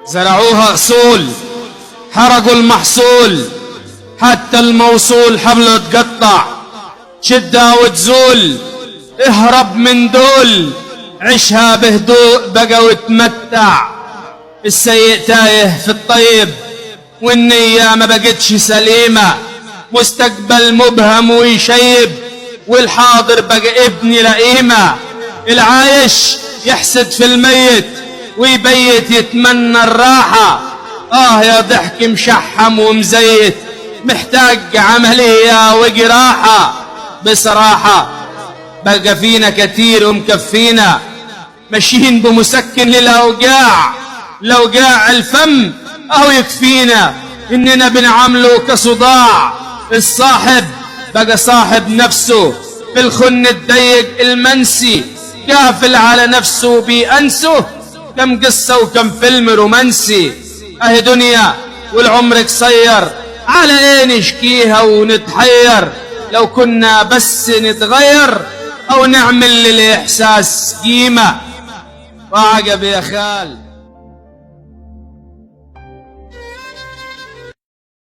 زرعوها أصول، حرقوا المحصول، حتى الموصول حبله تقطع. شدها وتزول، اهرب من دول، عشها بهدوء بقى وتمتع. السيء تايه في الطيب، والنية ما بقتش سليمة. مستقبل مبهم ويشيب، والحاضر بقى ابني لئيمة. العايش يحسد في الميت، ويبيت يتمنى الراحة. يا ضحك مشحم ومزيت، محتاج عملية وجراحة. بصراحة بقى فينا كتير ومكفينا، ماشيين بمسكن للأوجاع. لوجاع الفم يكفينا، إننا بنعامله كصداع. الصاحب بقى صاحب نفسه، في الخن الضيق المنسي، كافل على نفسه بيأنسه. كم قصة وكم فيلم رومانسي. اهي دنيا والعمر قصير، على ايه نشكيها ونتحير؟ لو كنا بس نتغير، او نعمل للاحساس قيمة. وعجب يا خال